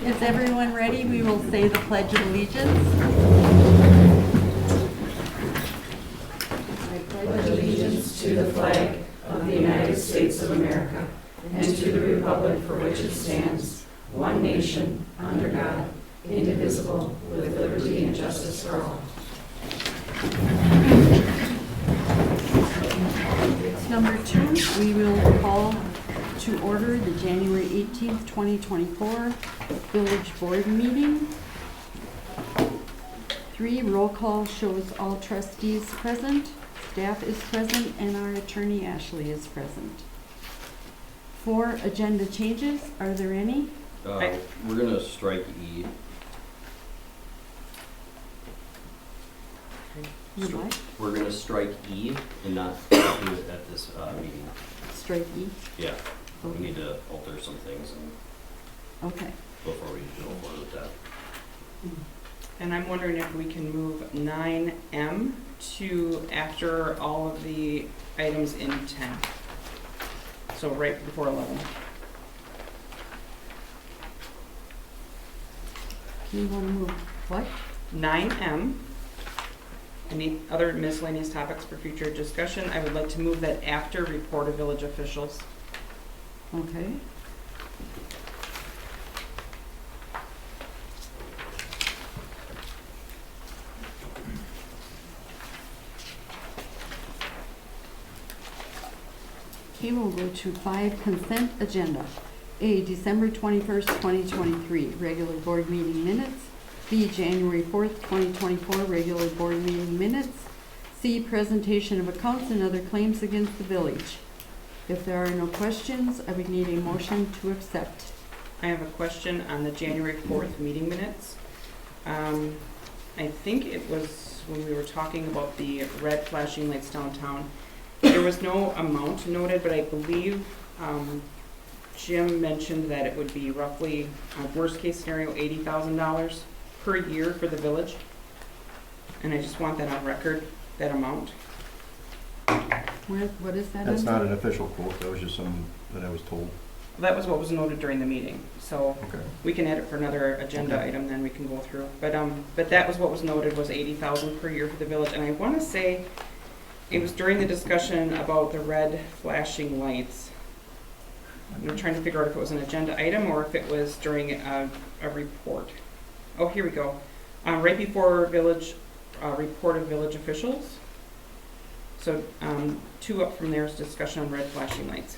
Is everyone ready? We will say the Pledge of Allegiance. I pledge allegiance to the flag of the United States of America and to the republic for which it stands, one nation, under God, indivisible, with liberty and justice for all. Number 2, we will call to order the January 18th, 2024 Village Board meeting. 3, roll call shows all trustees present, staff is present, and our attorney Ashley is present. 4, agenda changes. Are there any? We're gonna strike E. You'd like? We're gonna strike E and not do it at this meeting. Strike E? Yeah, we Okay. need to alter some things and Okay. before we go forward with that. And I'm wondering if we can move 9M to after all of the items in 10. So right before 11. You want to move what? 9M, any other miscellaneous topics for future discussion? I would like to move that after report of village officials. Okay. Okay, we'll go to 5, consent agenda. A, December 21st, 2023, regular board meeting minutes. B, January 4th, 2024, regular board meeting minutes. C, presentation of accounts and other claims against the village. If there are no questions, I would need a motion to accept. I have a question on the January 4th meeting minutes. I think it was when we were talking about the red flashing lights downtown. There was no amount noted, but I believe Jim mentioned that it would be roughly, worst case scenario, $80,000 per year for the village. And I just want that on record, that amount. What is that? That's under? not an official quote, that was just something that I was told. That was what was noted during the meeting, so Okay. we can add it for another agenda item, then we can go through. But that was what was noted, was $80,000 per year for the village, and I want to say it was during the discussion about the red flashing lights. I'm trying to figure out if it was an agenda item or if it was during a report. Oh, here we go. Right before village report of village officials. So 2 up from there is discussion on red flashing lights.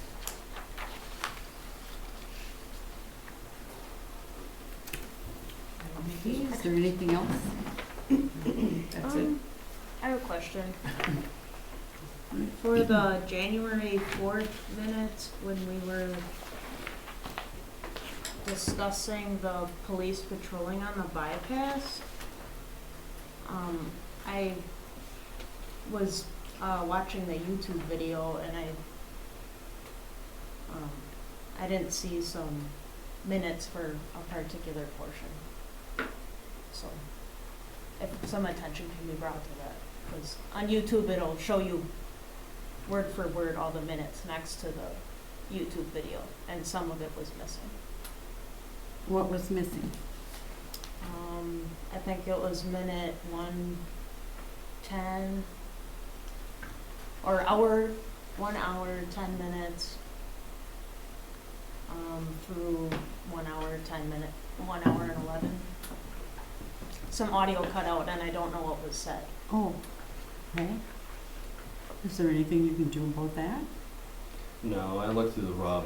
Is there anything else? That's it. I have a question. For the January 4th minutes, when we were discussing the police patrolling on the bypass, I was watching the YouTube video and I didn't see some minutes for a particular portion. So if some attention can be brought to that, because on YouTube it'll show you word for word all the minutes next to the YouTube video, and some of it was missing. What was missing? I think it was minute 1:10 or 1 hour 10 minutes through 1 hour 10 minutes, 1 hour and 11. Some audio cut out and I don't know what was said. Oh, okay. Is there anything you can do about that? No, I looked through the raw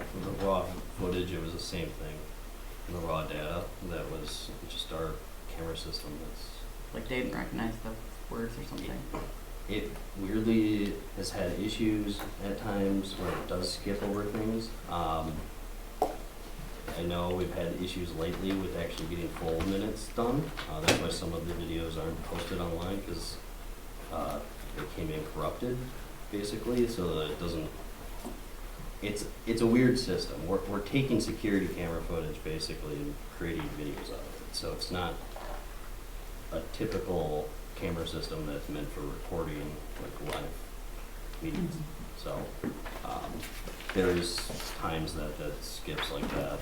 footage, it was the same thing. The raw data, that was just our camera system that's... Like they didn't recognize the words or something. It weirdly has had issues at times where it does skip over things. I know we've had issues lately with actually getting full minutes done. That's why some of the videos aren't posted online, because they came in corrupted, basically, so that it doesn't... It's a weird system. We're taking security camera footage, basically, and creating videos out of it. So it's not a typical camera system that's meant for recording like live meetings. So there's times that skips like that.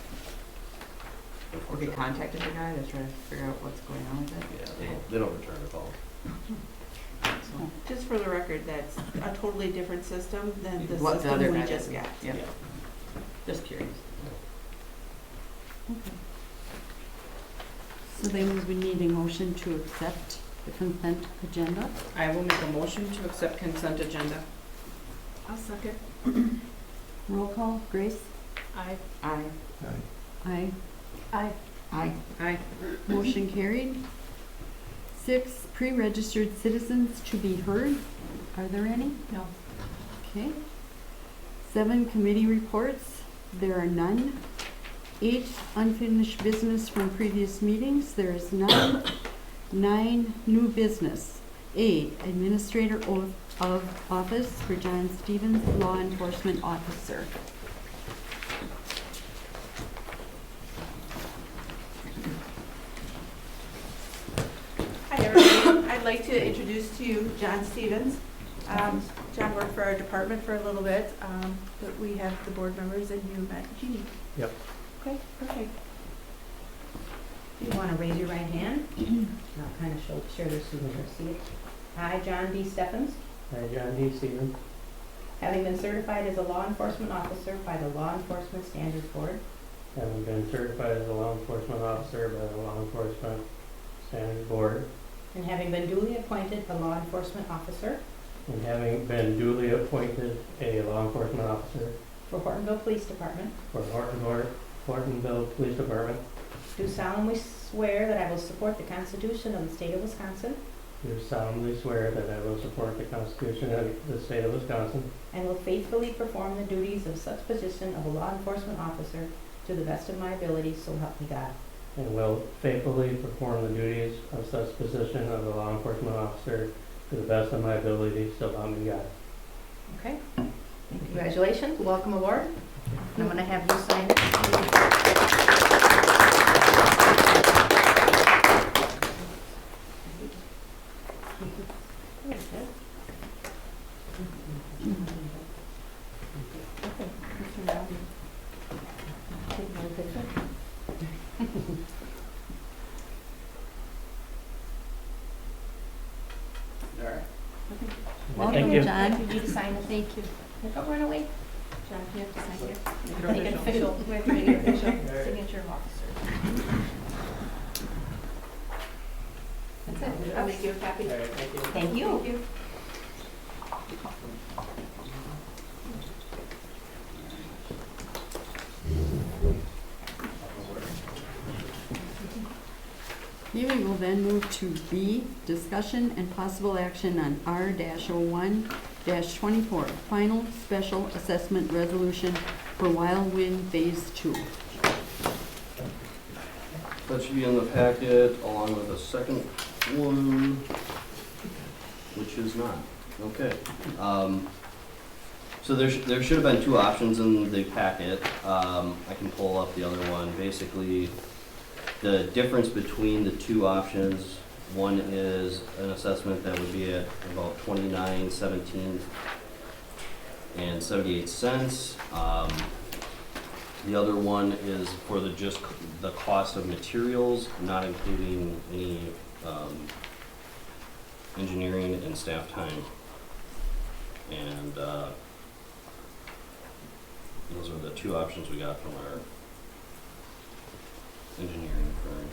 We unfortunately. contacted the guy to try to figure out what's going on with it. Yeah, they don't return the calls. So, Just for the record, that's a totally different system than the what the system other we guy just did. got. Yeah, just curious. Okay. So then we need a motion to accept the consent agenda. I will make a motion to accept consent agenda. I'll second. Roll call, Grace? Aye. Aye. Aye. Aye. Aye. Aye. Motion carried. 6, pre-registered citizens to be heard. Are there any? No. Okay. 7, committee reports. There are none. 8, unfinished business from previous meetings. There is none. 9, new business. A, administrator oath of office for John Stevens, law enforcement officer. Hi, everybody. I'd like to introduce to you John Stevens. John worked for our department for a little bit, but we have the board members and you met Jeannie. Yep. Okay, perfect. You want to raise your right hand? I'll kind of share the signature. See it? I, John D. Stephens, Hi, John D. Stevens. having been certified as a law enforcement officer by the Law Enforcement Standards Board, Having been certified as a law enforcement officer by the Law Enforcement Standards Board, and having been duly appointed a law enforcement officer and having been duly appointed a law enforcement officer for Hortonville Police Department, for Hortonville Police Department, do solemnly swear that I will support the Constitution of the State of Wisconsin do solemnly swear that I will support the Constitution of the State of Wisconsin and will faithfully perform the duties of such position of a law enforcement officer to the best of my ability, so help me God. and will faithfully perform the duties of such position of a law enforcement officer to the best of my ability, so help me God. Okay? Congratulations, welcome aboard. And I'm going to have you sign it. Welcome, you. John. You need to sign it. Thank you. Don't run away. John, you have to sign here. Make it official. We have to make it official. Signature of officer. That's it. I'll make you a copy. Thank you. Here we will then move to B, discussion and possible action on R-01-24, final special assessment resolution for Wild Wind Phase 2. That should be in the packet along with the second one, which is not. Okay. So there should have been 2 options in the packet. I can pull up the other one. Basically, the difference between the 2 options, one is an assessment that would be at about $29.17 and 78 cents. The other one is for just the cost of materials, not including any engineering and staff time. And those are the 2 options we got from our engineering firm.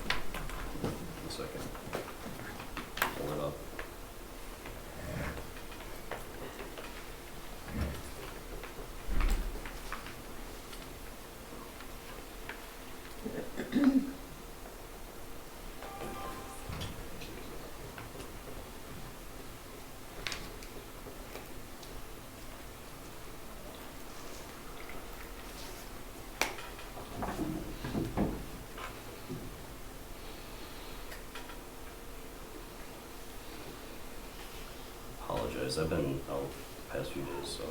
A second. Pull it up. Apologize, I've been out the past few days, so.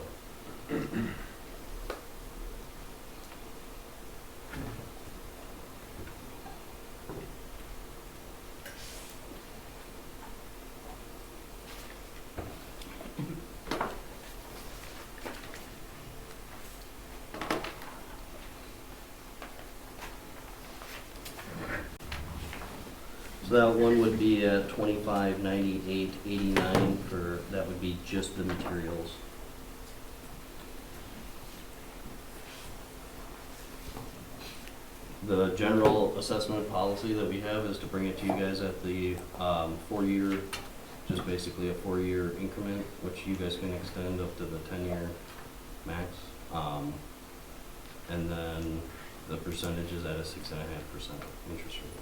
So that one would be at 2598.89 for, that would be just the materials. The general assessment policy that we have is to bring it to you guys at the 4-year, just basically a 4-year increment, which you guys can extend up to the 10-year max. And then the percentage is at a 6.5% interest rate.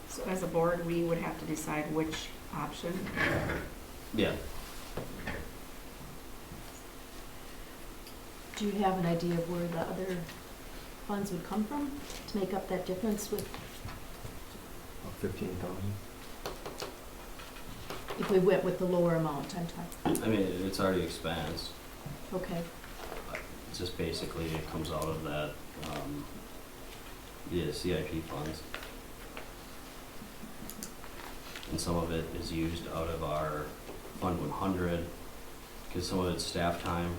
So as a board, we would have to decide which option. Yeah. Do you have an idea of where the other funds would come from to make up that difference with, 15,000. if we went with the lower amount, I'm talking? I mean, it's already expensed. Okay, It's just basically, it comes out of that, the CIP funds. And some of it is used out of our Fund 100, because some of it's staff time,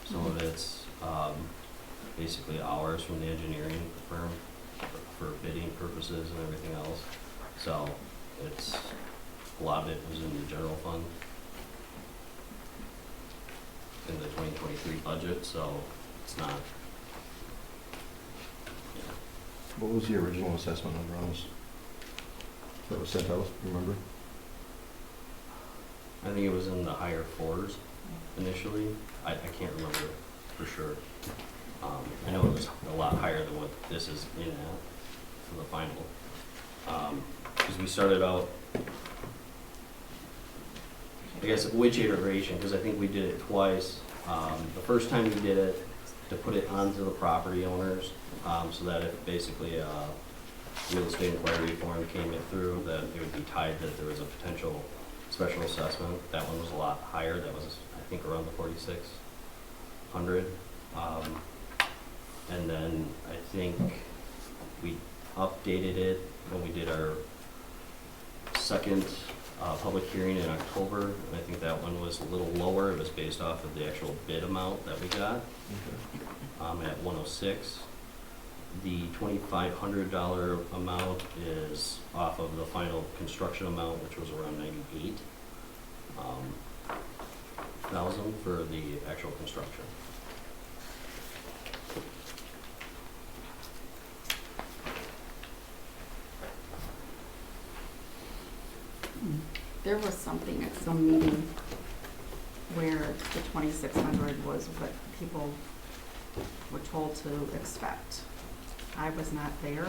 some of it's basically hours from the engineering firm for bidding purposes and everything else. So it's, a lot of it was in the general fund in the 2023 budget, so it's not, yeah. What was the original assessment number on this? That was sent out, remember? I think it was in the higher 4s initially. I can't remember for sure. I know it was a lot higher than what this is in at for the final. Because we started out, I guess, which iteration, because I think we did it twice. The first time we did it, to put it onto the property owners, so that if basically a real estate inquiry form came in through, that it would be tied that there was a potential special assessment. That one was a lot higher. That was, I think, around the 4,600. And then I think we updated it when we did our second public hearing in October, and I think that one was a little lower. It was based off of the actual bid amount that we got, at 106. The $2,500 amount is off of the final construction amount, which was around 98,000 for the actual construction. There was something at some meeting where the 2,600 was what people were told to expect. I was not there,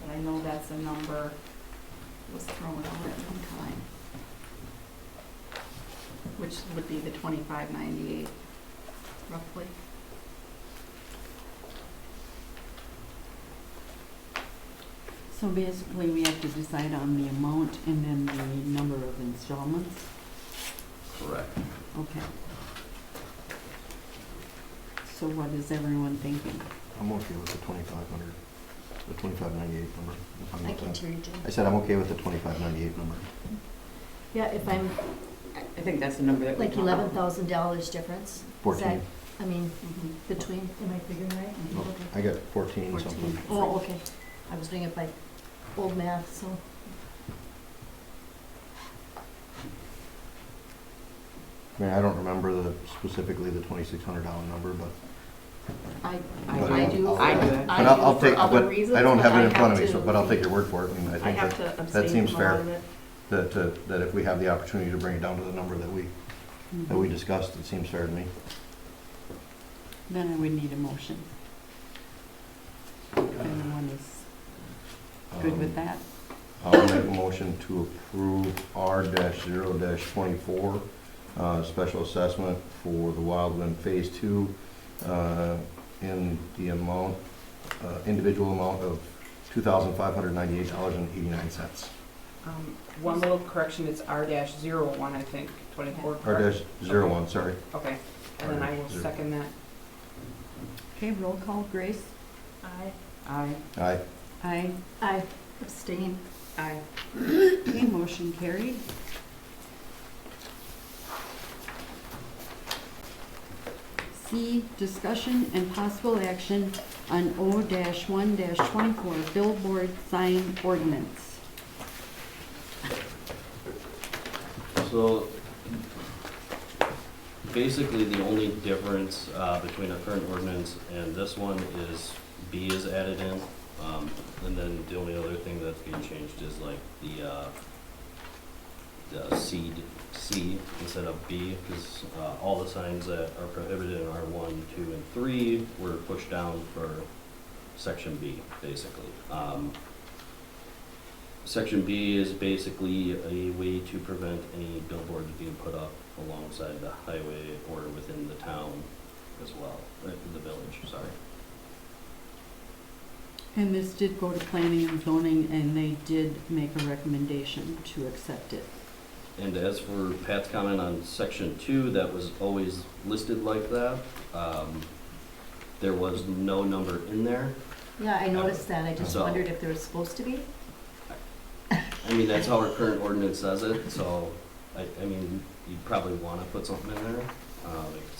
but I know that's a number that was thrown out at one time, which would be the 2,598 roughly. So basically, we have to decide on the amount and then the number of installments? Correct. Okay. So what is everyone thinking? I'm okay with the 2,500, the 2,598 number. I'm fine I with can that. hear you, Jim. I said I'm okay with the 2,598 number. Yeah, if I'm, I think that's the number that we like talked about. $11,000 difference. Is 14. that, I mean, between, am I figuring right? No, Okay. I got 14 something. 14. Oh, okay. I was doing it by old math, so. I mean, I don't remember specifically the $2,600 number, but I But do. I do it. but I'll take. for other But reasons, I don't but have it in front of me, to- so but I'll take your word for it. I mean, I I think have that to abstain seems from a lot fair. of it. that if we have the opportunity to bring it down to the number that we Mm-hmm. discussed, it seems fair to me. Then I would need a motion. If anyone is good with that? I'll make a motion to approve R-0-24, special assessment for the Wildland Phase 2, in the amount, individual amount of $2,598.89. One little correction, it's R-01, I think, 24. correct? R-01, sorry. Okay, and then I will R-0. second that. Okay, roll call, Grace? Aye. Aye. Aye. Aye. Aye. Abstain. Aye. Okay, motion carried. C, discussion and possible action on O-1-24 billboard sign ordinance. So basically, the only difference between our current ordinance and this one is B is added in. And then the only other thing that's being changed is like the C instead of B, because all the signs that are prohibited in R1, 2, and 3 were pushed down for Section B, basically. Section B is basically a way to prevent any billboards being put up alongside the highway or within the town as well, the village, sorry. And this did go to planning and zoning, and they did make a recommendation to accept it. And as for Pat's comment on Section 2, that was always listed like that. There was no number in there. Yeah, I noticed that. I just So- wondered if there was supposed to be. I mean, that's how our current ordinance says it, so, I mean, you'd probably want to put something in there.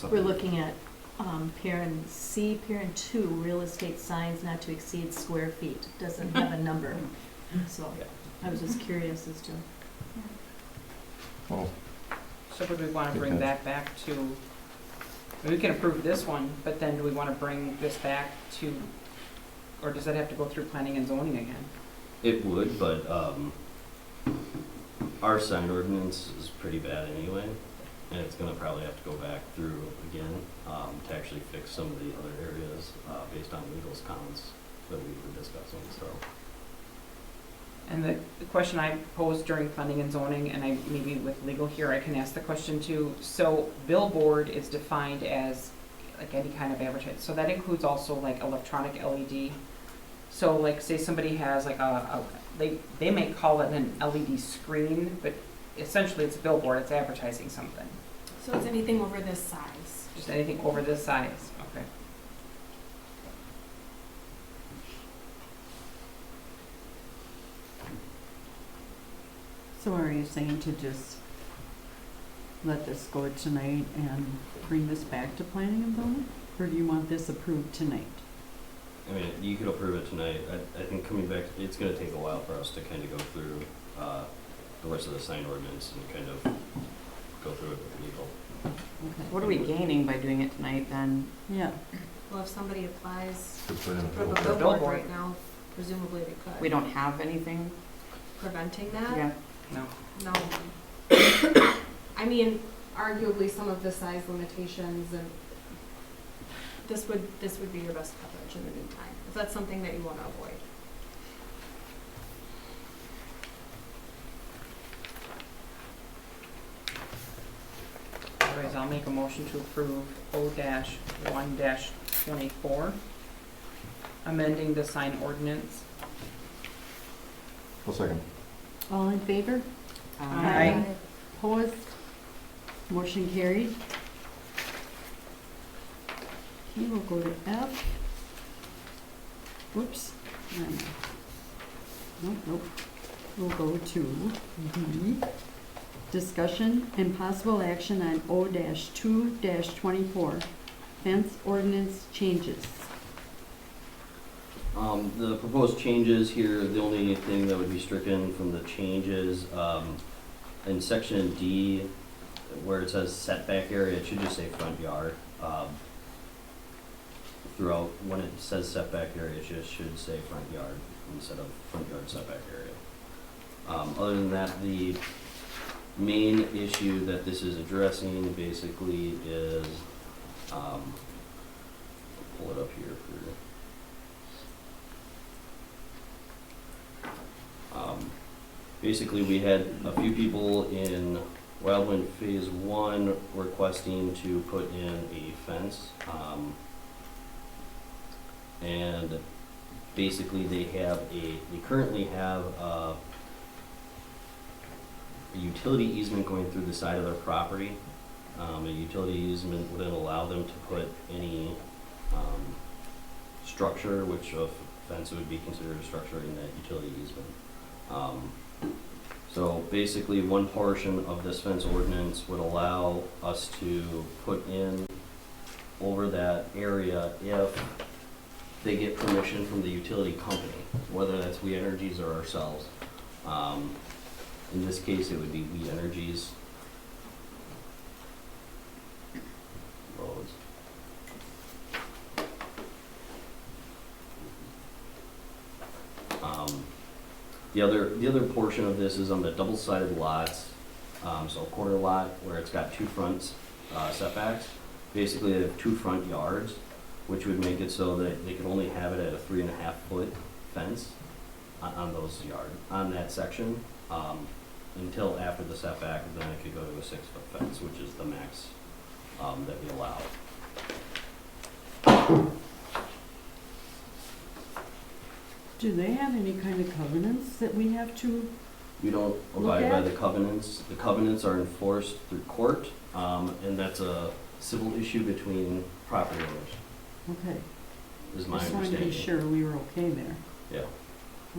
We're looking at parent C, parent 2, real estate signs not to exceed square feet. Doesn't have a number. So Yeah. I was just curious as to. Well, So would we want to bring that back to, we can approve this one, but then do we want to bring this back to, or does that have to go through planning and zoning again? It would, but our sign ordinance is pretty bad anyway, and it's gonna probably have to go back through again to actually fix some of the other areas based on legal's comments that we were discussing, so. And the question I posed during planning and zoning, and I maybe with legal here, I can ask the question too. So billboard is defined as like any kind of advertising. So that includes also like electronic LED. So like say somebody has like they may call it an LED screen, but essentially it's a billboard, it's advertising something. So it's anything over this size. Just anything over this size, okay. So are you saying to just let this go tonight and bring this back to planning and zoning? Or do you want this approved tonight? I mean, you could approve it tonight. I think coming back, it's gonna take a while for us to kind of go through the rest of the sign ordinance and kind of go through it with legal. Okay. What are we gaining by doing it tonight then? Yeah, Well, if somebody applies to put in a for the billboard. billboard Billboard. right now, presumably they could. We don't have anything? Preventing that? Yeah. No. No. I mean, arguably some of the size limitations and this would be your best coverage in the meantime, if that's something that you want to avoid. Otherwise, I'll make a motion to approve O-1-24, amending the sign ordinance. I'll second. all in favor? Aye. Opposed? Motion carried. Okay, we'll go to F. Whoops. Nope. We'll go to D. Discussion and possible action on O-2-24 fence ordinance changes. The proposed changes here, the only thing that would be stricken from the changes, in section D, where it says setback area, it should just say front yard. Throughout, when it says setback area, it just should say front yard instead of front yard setback area. Other than that, the main issue that this is addressing basically is, I'll pull it up here for basically we had a few people in Wildwind Phase 1 requesting to put in a fence. And basically they currently have a utility easement going through the side of their property. A utility easement wouldn't allow them to put any structure, which a fence would be considered a structure in that utility easement. So basically one portion of this fence ordinance would allow us to put in over that area if they get permission from the utility company, whether that's We Energies or ourselves. In this case, it would be We Energies roads. The other portion of this is on the double-sided lots, so a quarter lot where it's got two front setbacks. Basically, they have two front yards, which would make it so that they could only have it at a 3.5-foot fence on those on that section, until after the setback, then it could go to a 6-foot fence, which is the max that we allow. Do they have any kind of covenants that we have to? We don't abide by the covenants. The covenants are enforced through court, and that's a civil issue between property owners, Okay. is my Just wanted to be understanding. sure we were okay there. Yeah.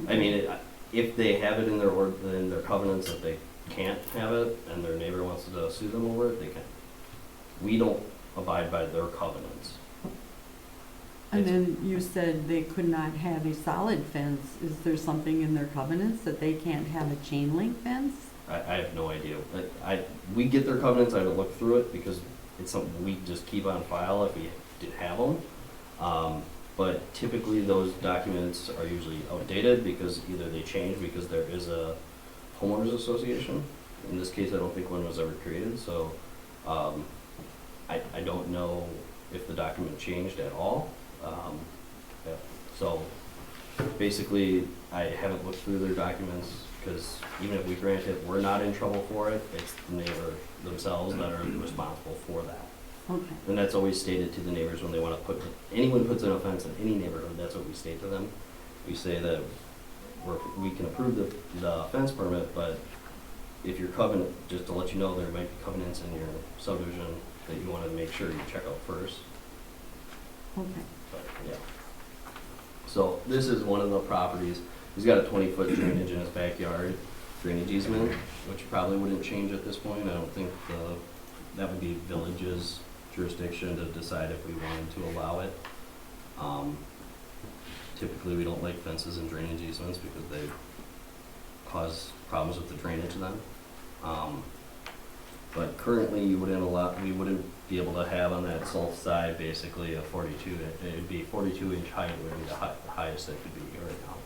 I mean, if they have it in their covenants that they can't have it, and their neighbor wants to sue them over it, they can. We don't abide by their covenants. And then you said they could not have a solid fence. Is there something in their covenants that they can't have a chain link fence? I have no idea. We get their covenants, I would look through it, because it's something we just keep on file if we did have them. But typically those documents are usually outdated because either they change because there is a homeowners association. In this case, I don't think one was ever created, so I don't know if the document changed at all. Yeah. So basically, I haven't looked through their documents because even if we grant it, we're not in trouble for it. It's the neighbor themselves that are responsible for that. Okay. And that's always stated to the neighbors when they want to anyone puts in a fence in any neighborhood, that's what we state to them. We say that we can approve the fence permit, but if your covenant, just to let you know, there might be covenants in your subdivision that you want to make sure you check out first. Okay. But, yeah. So this is one of the properties. He's got a 20-foot drainage in his backyard, drainage easement, which probably wouldn't change at this point. I don't think that would be village's jurisdiction to decide if we wanted to allow it. Typically, we don't like fences and drainage easements because they cause problems with the drainage then. But currently, we wouldn't be able to have on that south side basically a 42. It would be 42-inch height would be the highest it could be right now.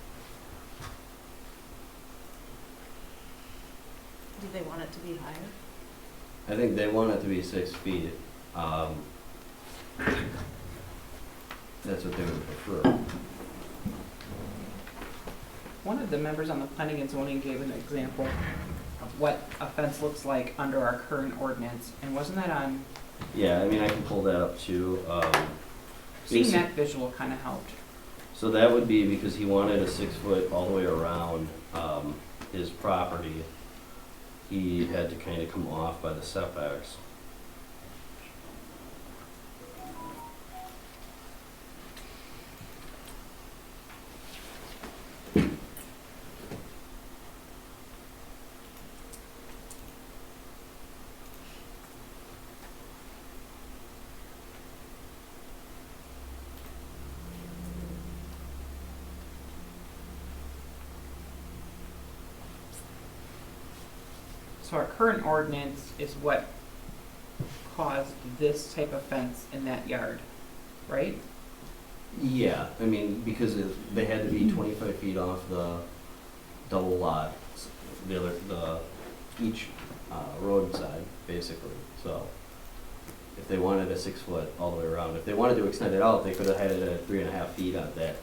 Do they want it to be higher? I think they want it to be 6 feet. That's what they would prefer. One of the members on the planning and zoning gave an example of what a fence looks like under our current ordinance, and wasn't that on, Yeah, I mean, I can pull that up too. seeing that visual kind of helped. So that would be because he wanted a 6-foot all the way around his property. He had to kind of come off by the setbacks. So our current ordinance is what caused this type of fence in that yard, right? Yeah, I mean, because they had to be 25 feet off the double lot, each roadside, basically. So if they wanted a 6-foot all the way around, if they wanted to extend it out, they could have had it at 3.5 feet at that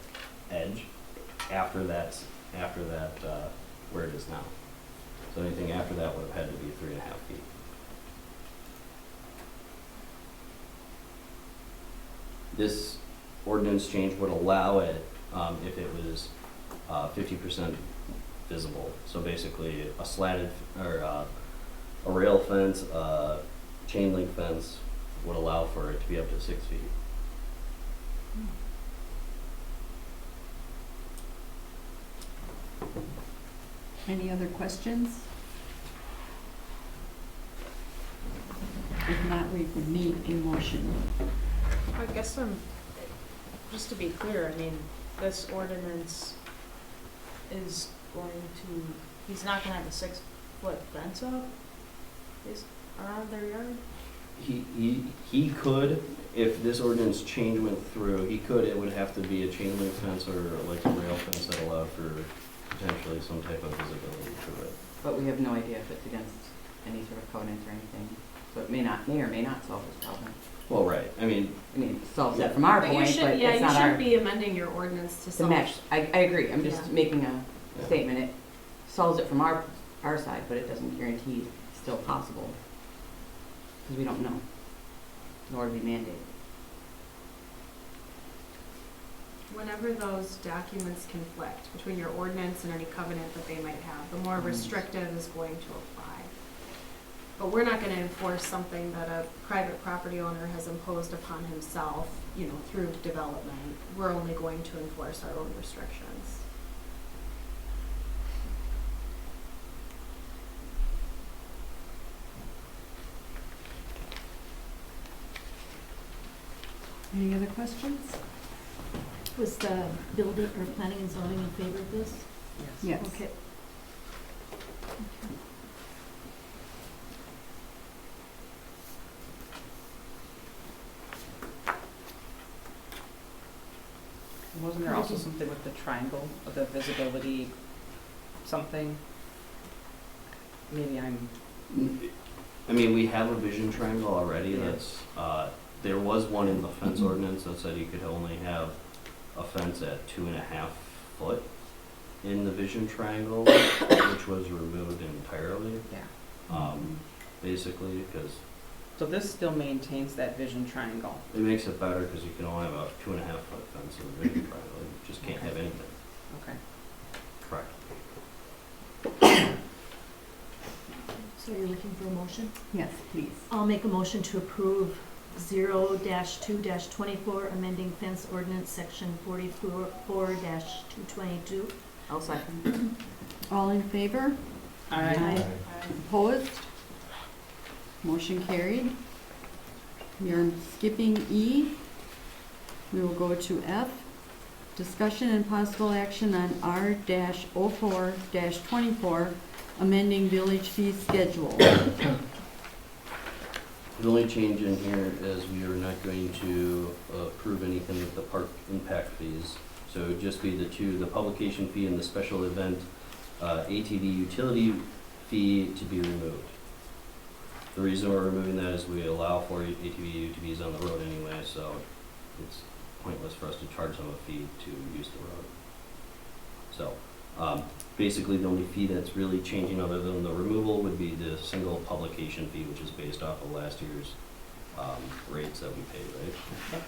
edge after that, where it is now. So anything after that would have had to be 3.5 feet. This ordinance change would allow it if it was 50% visible. So basically a slatted or a rail fence, a chain link fence would allow for it to be up to 6 feet. Any other questions? If not, we would need a motion. I guess just to be clear, I mean, this ordinance is going to, he's not gonna have a 6-foot fence up around their yard? He could, if this ordinance change went through, he could, it would have to be a chain link fence or like a rail fence that allowed for potentially some type of visibility to it. But we have no idea if it's against any sort of covenants or anything. So it may or may not solve this problem. Well, right, I mean, It solves it from our But you point, should, but yeah, it's you not shouldn't our, be amending your ordinance to to solve. match. I agree, I'm just Yeah. making a Yeah. statement. It solves it from our side, but it doesn't guarantee it's still possible. Because we don't know, nor do we mandate. Whenever those documents conflict between your ordinance and any covenant that they might have, the more restrictive is going to apply. But we're not gonna enforce something that a private property owner has imposed upon himself, you know, through development. We're only going to enforce our own restrictions. Any other questions? Was the building or planning and zoning in favor of this? Yes. Okay. Wasn't there also something with the triangle, of the visibility, something? Maybe I'm, I mean, we have a vision triangle already Yeah. that's, there was one in the fence ordinance that said you could only have a fence at 2.5 foot in the vision triangle, which was removed entirely, yeah. basically, because So this still maintains that vision triangle. it makes it better because you can only have a 2.5 foot fence in the vision triangle, you just can't have anything. Okay. Correct. So you're looking for a motion? Yes, please. I'll make a motion to approve 0-2-24, amending fence ordinance section 44-222. I'll second. All in favor? Aye. Opposed? Motion carried. We are skipping E. We will go to F. Discussion and possible action on R-04-24, amending village fee schedule. The only change in here is we are not going to approve anything with the park impact fees. So it would just be the publication fee and the special event ATV utility fee to be removed. The reason we're removing that is we allow for ATVs on the road anyway, so it's pointless for us to charge them a fee to use the road. So basically the only fee that's really changing other than the removal would be the single publication fee, which is based off of last year's rates that we paid, right?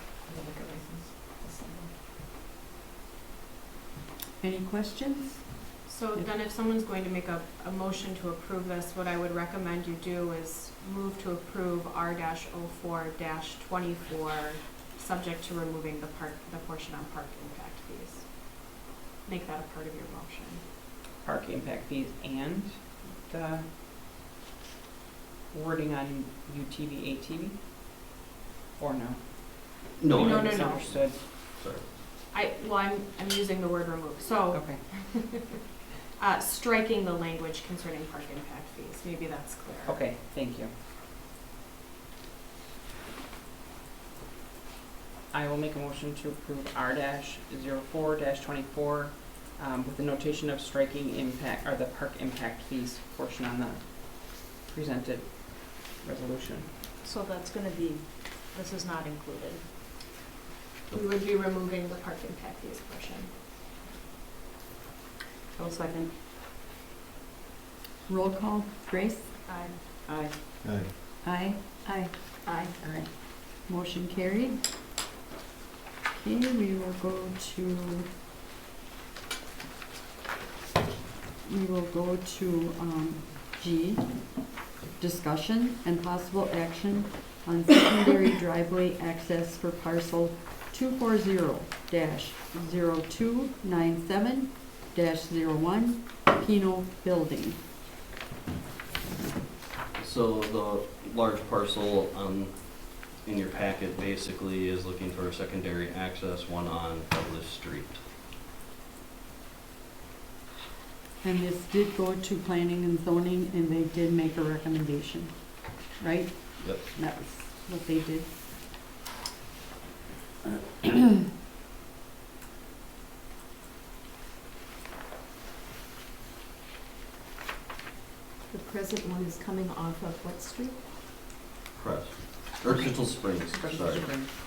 Any questions? So then if someone's going to make a motion to approve this, what I would recommend you do is move to approve R-04-24, subject to removing the portion on park impact fees. Make that a part of your motion. Park impact fees and the wording on UTV, ATV? Or no? No, No, I no. misunderstood. sorry. I'm using the word remove, so, Okay. striking the language concerning park impact fees, maybe that's clear. Okay, thank you. I will make a motion to approve R-04-24 with the notation of striking impact, or the park impact fees portion on the presented resolution. So that's gonna be, this is not included. We would be removing the park impact fees portion. I'll second. Roll call. Grace? Aye. Aye. Aye. Aye. Aye. Aye. Motion carried. Okay, we will go to G, discussion and possible action on secondary driveway access for parcel 240-0297-01 Pino Building. So the large parcel on in your packet basically is looking for a secondary access, one on Douglas Street. And this did go to planning and zoning, and they did make a recommendation, right? Yep. That was what they did. The present one is coming off of what street? Crest. Or Crystal Springs, sorry.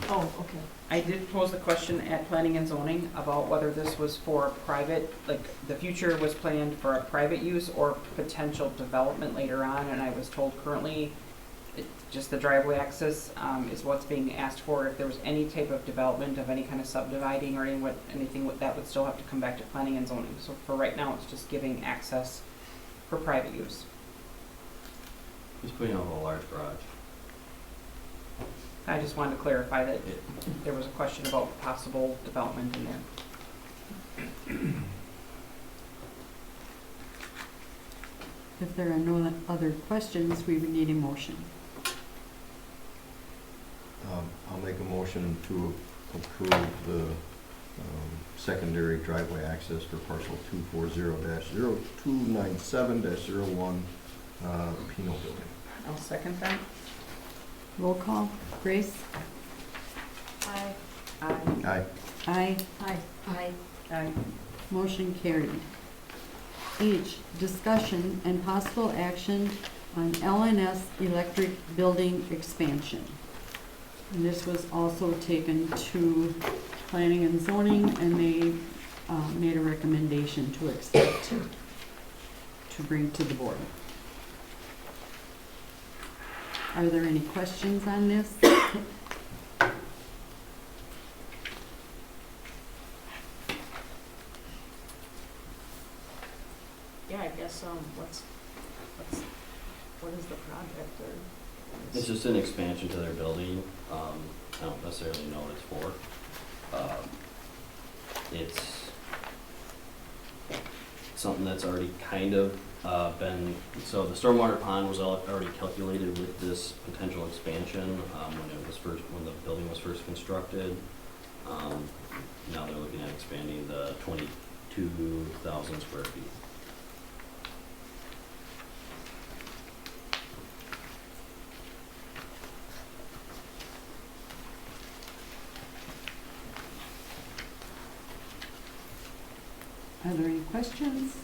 Oh, okay. I did pose the question at planning and zoning about whether this was for private, like the future was planned for a private use or potential development later on, and I was told currently just the driveway access is what's being asked for. If there was any type of development of any kind of subdividing or anything that would still have to come back to planning and zoning. So for right now, it's just giving access for private use. He's putting out a large garage. I just wanted to clarify that there was a question about possible development in there. If there are no other questions, we would need a motion. I'll make a motion to approve the secondary driveway access for parcel 240-0297-01 Pinot Building. I'll second that. Roll call. Grace? Aye. Aye. Aye. Aye. Aye. Aye. Motion carried. H, discussion and possible action on LNS electric building expansion. And this was also taken to planning and zoning, and they made a recommendation to accept, to bring to the board. Are there any questions on this? Yeah, I guess, what is the project or? It's just an expansion to their building. I don't necessarily know what it's for. It's something that's already kind of been, so the stormwater pond was already calculated with this potential expansion when the building was first constructed. Now they're looking at expanding the 22,000 square feet. Are there any questions?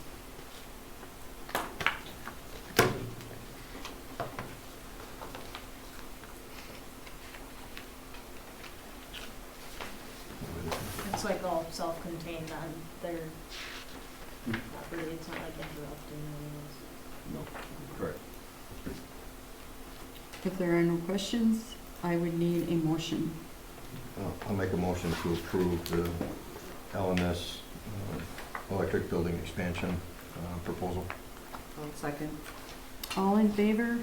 It's like all self-contained on their property, it's not like interrupting anyone else. No, correct. If there are no questions, I would need a motion. I'll make a motion to approve the LNS electric building expansion proposal. I'll second. All in favor?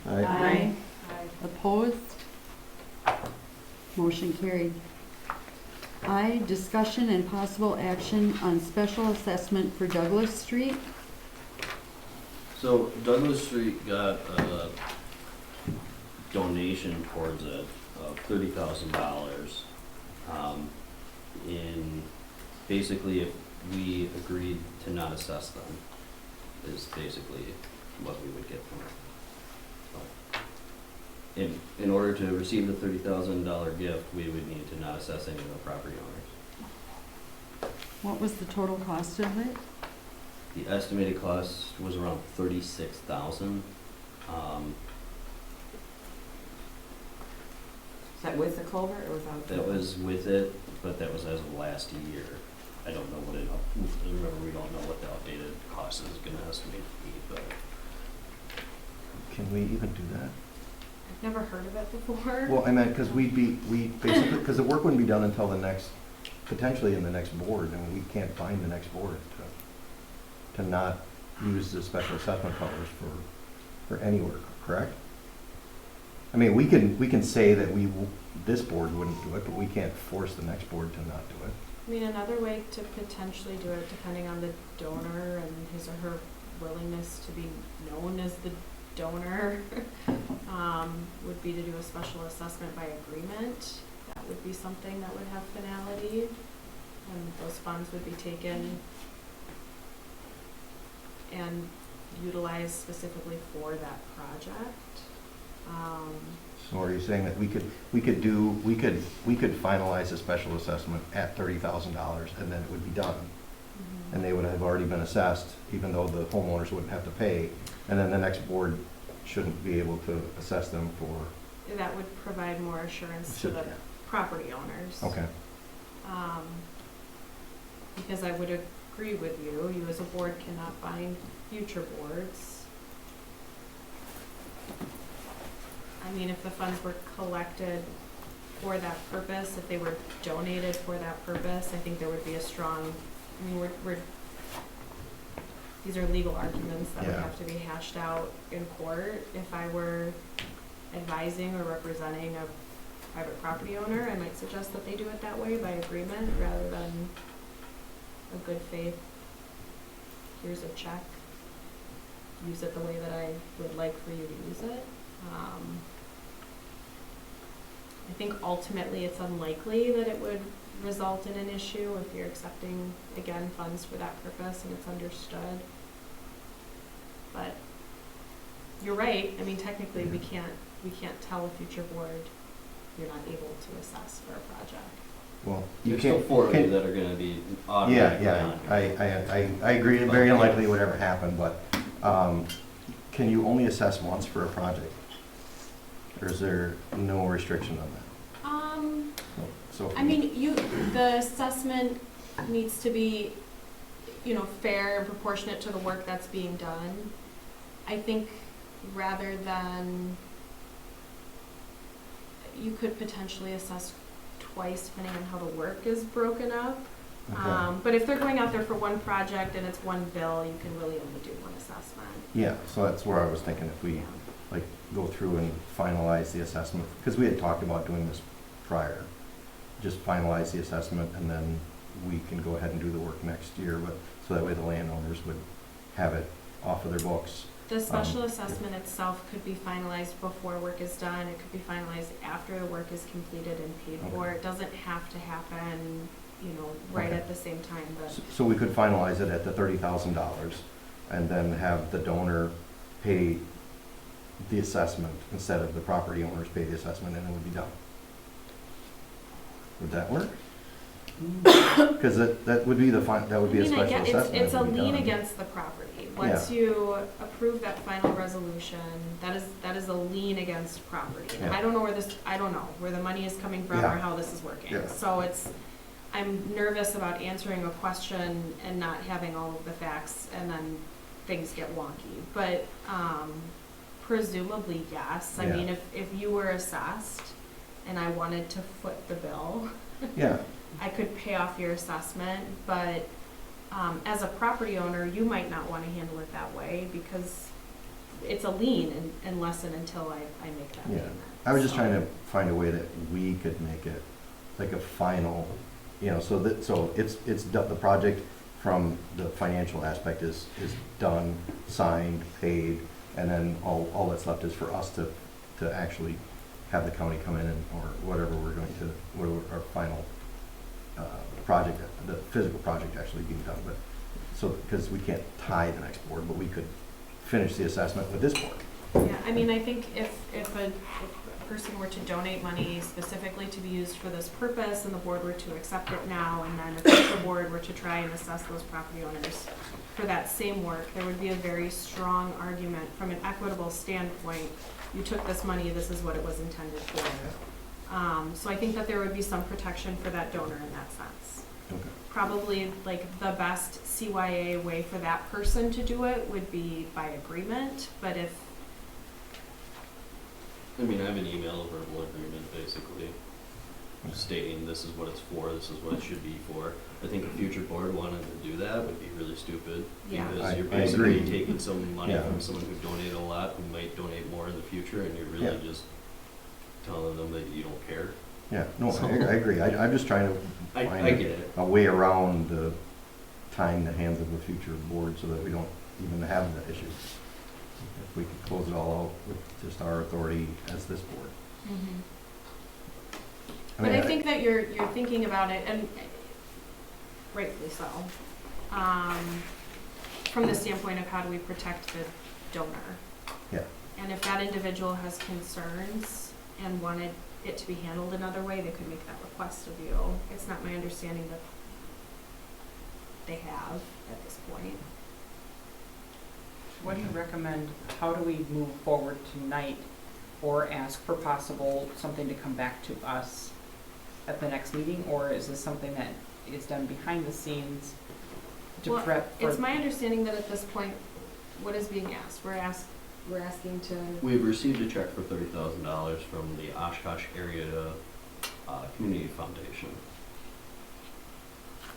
Aye. Opposed? Motion carried. I, discussion and possible action on special assessment for Douglas Street. So Douglas Street got a donation towards it of $30,000. In basically, if we agreed to not assess them, is basically what we would get from it. So, in order to receive the $30,000 gift, we would need to not assess any of the property owners. What was the total cost of it? The estimated cost was around $36,000. Is that with the culvert or without? That was with it, but that was as of last year. I don't know what remember, we don't know what the updated cost is gonna estimate to be, but Can we even do that? I've never heard of it before. Well, I meant, because we basically, because the work wouldn't be done until potentially in the next board, and we can't find the next board to not use the special assessment powers for any work, correct? I mean, we can say that this board wouldn't do it, but we can't force the next board to not do it. I mean, another way to potentially do it, depending on the donor and his or her willingness to be known as the donor, would be to do a special assessment by agreement. That would be something that would have finality, and those funds would be taken and utilized specifically for that project. So are you saying that we could finalize a special assessment at $30,000 and then it would be done? And they would have already been assessed, even though the homeowners wouldn't have to pay, and then the next board shouldn't be able to assess them for. That would provide more assurance to the property owners. Okay. Because I would agree with you, you as a board cannot bind future boards. I mean, if the funds were collected for that purpose, if they were donated for that purpose, I think there would be a strong, I mean, these are legal arguments that would Yeah. have to be hashed out in court. If I were advising or representing a private property owner, I might suggest that they do it that way by agreement rather than a good faith, here's a check, use it the way that I would like for you to use it. I think ultimately it's unlikely that it would result in an issue if you're accepting, again, funds for that purpose and it's understood. But you're right, I mean, technically we can't tell a future board you're not able to assess for a project. Well, you There's still can't. 4 of you that are gonna be automatically Yeah, on. I agree, very unlikely it would ever happen, but, can you only assess once for a project? Or is there no restriction on that? So I mean, the assessment needs to be, fair and proportionate to the work that's being done. I think rather than, you could potentially assess twice depending on how the work is broken up. Okay. But if they're going out there for one project and it's one bill, you can really only do one assessment. Yeah, so that's where I was thinking, if we, like, go through and finalize the assessment, because we had talked about doing this prior. Just finalize the assessment and then we can go ahead and do the work next year, but, so that way the landowners would have it off of their books. The special assessment itself could be finalized before work is done. It could be finalized after the work is completed and paid for. Okay. It doesn't have to happen, right Okay. at the same time. But So we could finalize it at the $30,000 and then have the donor pay the assessment instead of the property owners pay the assessment, and it would be done. Would that work? Because that would be that would be a special assessment. It's a It would be lien done. against the property. Once you approve that final resolution, that is a lien against property. And Yeah. I don't know where the money is coming from or Yeah. how this is working. Yeah. So I'm nervous about answering a question and not having all of the facts, and then things get wonky. But presumably, yes. I Yeah. mean, if you were assessed and I wanted to foot the bill, Yeah, I could pay off your assessment, but as a property owner, you might not want to handle it that way because it's a lien unless and until I make that Yeah. payment. I was just So- trying to find a way that we could make it like a final, so the project from the financial aspect is done, signed, paid, and then all that's left is for us to actually have the county come in or whatever our final project, the physical project actually being done, but, so, because we can't tie the next board, but we could finish the assessment with this board. Yeah, I mean, I think if a person were to donate money specifically to be used for this purpose and the board were to accept it now, and then if the board were to try and assess those property owners for that same work, there would be a very strong argument from an equitable standpoint. You took this money, this is what it was intended for. So I think that there would be some protection for that donor in that sense. Okay. Probably like the best CYA way for that person to do it would be by agreement, but if I mean, I have an email, a verbal agreement, basically, stating this is what it's for, this is what it should be for. I think a future board wanted to do that would be really stupid. Yeah. Because you're I basically agree. taking some money Yeah. from someone who donated a lot, who might donate more in the future, and you're really Yeah. just telling them that you don't care. Yeah, no, I agree. I'm just trying to I find get it. a way around the tying the hands of a future board so that we don't even have that issue. If we could close it all out with just our authority as this board. But I think that you're thinking about it, and rightfully so, from the standpoint of how do we protect the donor. Yeah. And if that individual has concerns and wanted it to be handled another way, they could make that request of you. It's not my understanding that they have at this point. What do you recommend, how do we move forward tonight or ask for possible, something to come back to us at the next meeting? Or is this something that is done behind the scenes to Well, prep for? It's my understanding that at this point, what is being asked? We're asking to, We've received a check for $30,000 from the Oshkosh Area Community Foundation.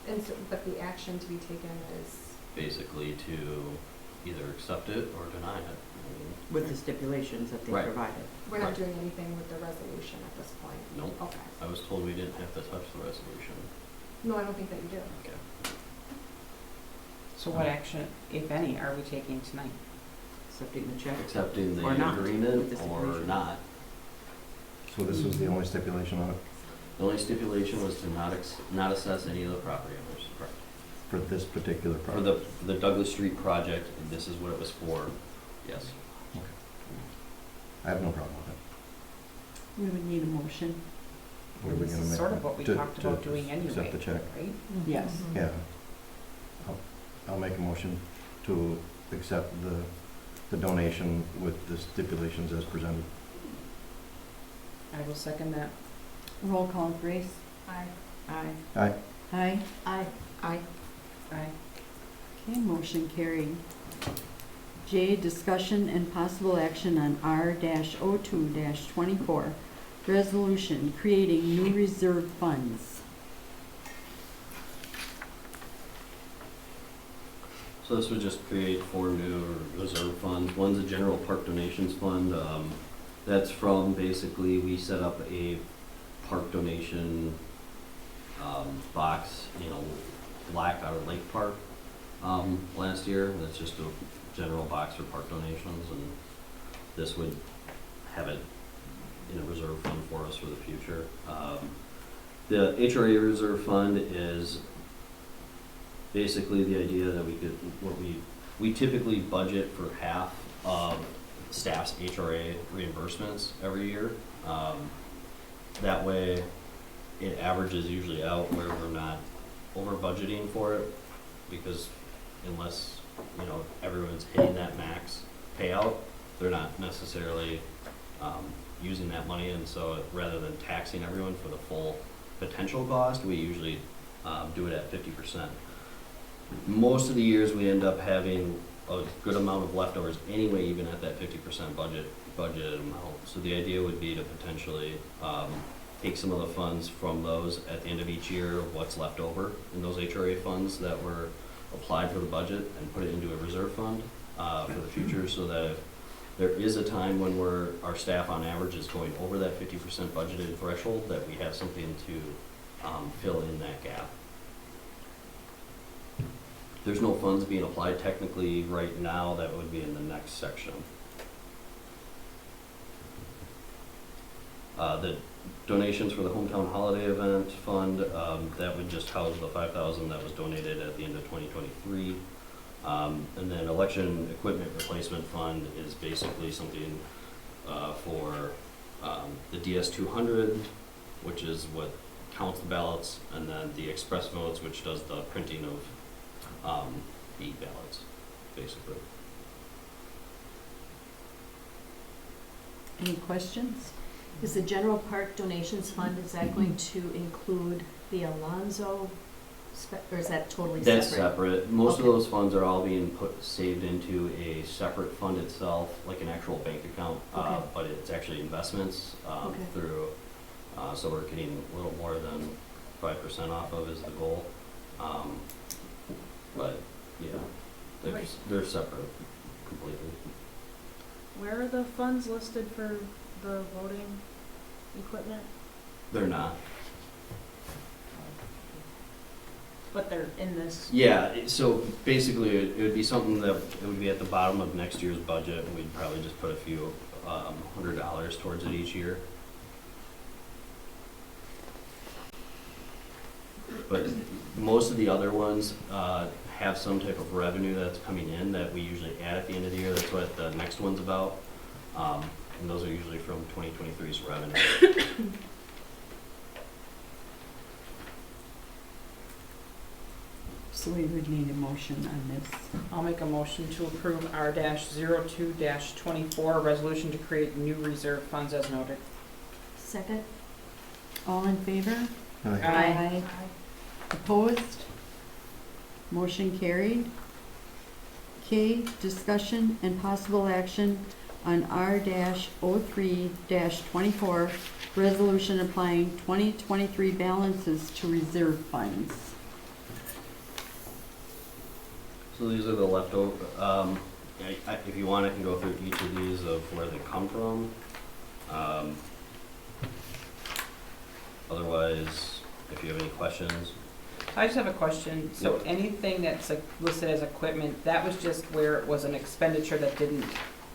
and so, but the action to be taken is, Basically to either accept it or deny it. I mean, With the stipulations that they Right. provided. we're not Right. doing anything with the resolution at this point. Nope. Okay. I was told we didn't have to touch the resolution. No, I don't think that you do. Okay. So what action, if any, are we taking tonight? Accepting the check. Accepting the Or not, agreement with the or stipulation. not. So this was the only stipulation on it The only stipulation was to not assess any of the property owners. Correct. for this particular For project? the Douglas Street project, this is what it was for, yes. I have no problem with it. We would need a motion. What are we This gonna is make? sort of what we To- talked to about doing anyway, Accept the check? right? Yes. Yeah. I'll make a motion to accept the donation with the stipulations as presented. I will second that. Roll call, Grace. Aye. Aye. Aye. Aye. Aye. Aye. Aye. Okay, motion carried. J, discussion and possible action on R-02-24, resolution creating new reserve funds. So this would just create 4 new reserve funds. One's a general park donations fund. That's from basically, we set up a park donation box, Black out of Lake Park last year. That's just a general box for park donations, and this would have it in a reserve fund for us for the future. The HRA reserve fund is basically the idea that we typically budget for half of staff's HRA reimbursements every year. That way, it averages usually out where we're not over budgeting for it, because unless everyone's hitting that max payout, they're not necessarily using that money, and so rather than taxing everyone for the full potential cost, we usually do it at 50%. Most of the years we end up having a good amount of leftovers anyway, even at that 50% budgeted amount. So the idea would be to potentially take some of the funds from those at the end of each year, what's left over in those HRA funds that were applied for the budget, and put it into a reserve fund for the future, so that if there is a time when our staff on average is going over that 50% budgeted threshold, that we have something to fill in that gap. There's no funds being applied technically right now. That would be in the next section. The donations for the hometown holiday event fund, that would just house the $5,000 that was donated at the end of 2023. And then election equipment replacement fund is basically something for the DS200, which is what counts the ballots, and then the express votes, which does the printing of the ballots, basically. Any questions? Is the general park donations fund, is that going to include the Alonzo, or is that totally separate? That's separate. Most of Okay. those funds are all being saved into a separate fund itself, like an actual bank account, Okay. but it's actually investments Okay. through, so we're getting a little more than 5% off of is the goal. But yeah, they're separate completely. Where are the funds listed for the voting equipment? They're not. but they're in this. Yeah, so basically, it would be something that, it would be at the bottom of next year's budget, and we'd probably just put a few $100 towards it each year. But most of the other ones have some type of revenue that's coming in that we usually add at the end of the year. That's what the next one's about. And those are usually from 2023's revenue. So we would need a motion on this. I'll make a motion to approve R-02-24, resolution to create new reserve funds as noted. Second? All in favor? Aye. Opposed? Motion carried. K, discussion and possible action on R-03-24, resolution applying 2023 balances to reserve funds. So these are the leftover, if you want, I can go through each of these of where they come from. Otherwise, if you have any questions. I just have a question. So Yep. anything that's like listed as equipment, that was just where it was an expenditure that didn't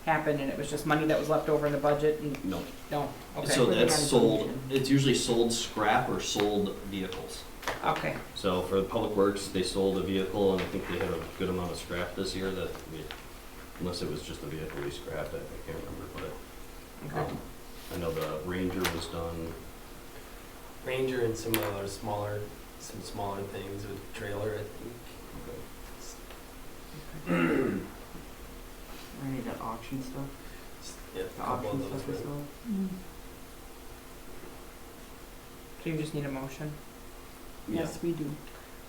happen and it was just money that was left over in the budget and, No. no, okay. So Where they that's got a sold, donation. it's usually sold scrap or sold vehicles. Okay, So for Public Works, they sold a vehicle, and I think they had a good amount of scrap this year that unless it was just a vehicle we scrapped, I can't remember, but okay. I know the Ranger was done. Ranger and some other smaller things with trailer, I think. Any of that auction stuff? Yeah, a The couple auction of those. stuff we Right? sold? So you just need a motion? Yes, we do.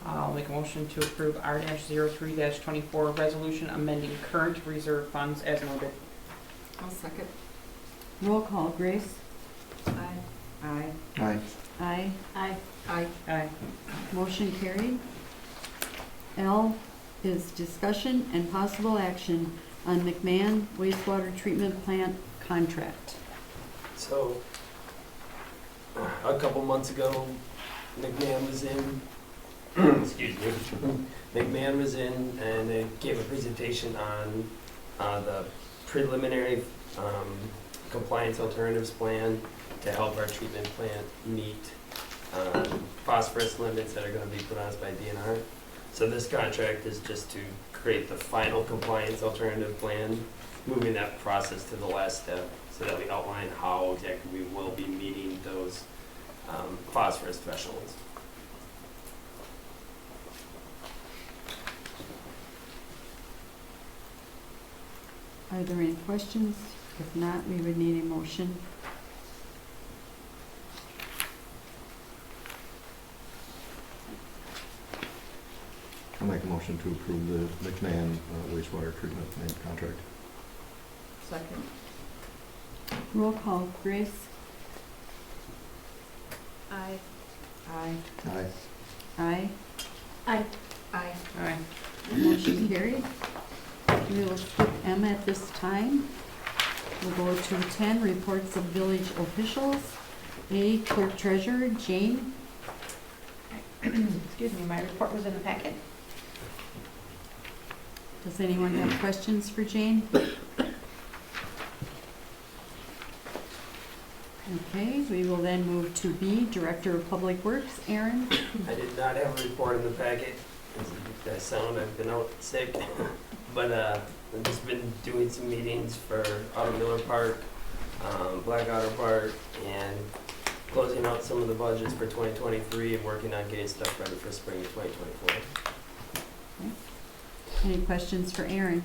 I'll make a motion to approve R-03-24, resolution amending current reserve funds as noted. I'll second. Roll call, Grace? Aye. Aye. Aye. Aye. Aye. Aye. Aye. Motion carried. L is discussion and possible action on McMahon wastewater treatment plant contract. So, a couple months ago, McMahon was in, excuse me, McMahon was in and they gave a presentation on the preliminary compliance alternatives plan to help our treatment plant meet phosphorus limits that are going to be put on us by DNR. So this contract is just to create the final compliance alternative plan, moving that process to the last step so that we outline how exactly we will be meeting those phosphorus thresholds. Are there any questions? If not, we would need a motion. I'll make a motion to approve the McMahon wastewater treatment plant contract. Second. Roll call, Grace? Aye. Aye. Aye. Aye. Aye. Aye. Aye. Motion carried. We will skip M at this time. We'll go to 10, reports of village officials. A, clerk treasurer, Jane. Excuse me, my report was in the packet. Does anyone have questions for Jane? Okay, we will then move to B, director of public works, Aaron. I did not have a report in the packet. As you guys sound, I've been out sick. But I've just been doing some meetings for Auto Miller Park, Black Otter Park, and closing out some of the budgets for 2023 and working on getting stuff ready for spring of 2024. Any questions for Aaron?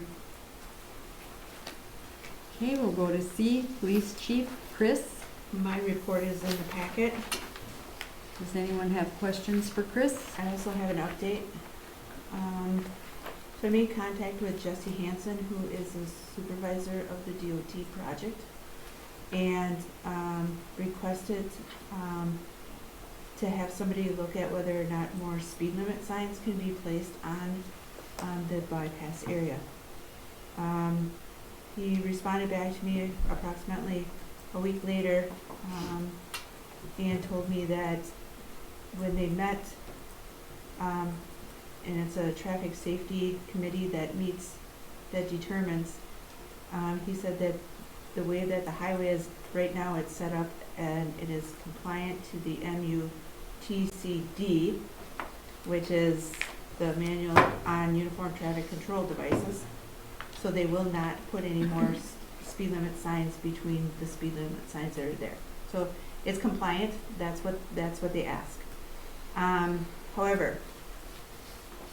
Okay, we'll go to C, police chief, Chris. My report is in the packet. Does anyone have questions for Chris? I also have an update. So I made contact with Jesse Hansen, who is the supervisor of the DOT project, and requested to have somebody look at whether or not more speed limit signs can be placed on the bypass area. He responded back to me approximately a week later and told me that when they met and it's a traffic safety committee that meets, that determines. He said that the way that the highway is right now, it's set up and it is compliant to the MUTCD, which is the manual on uniform traffic control devices. So they will not put any more speed limit signs between the speed limit signs that are there. So it's compliant, that's what they ask. However,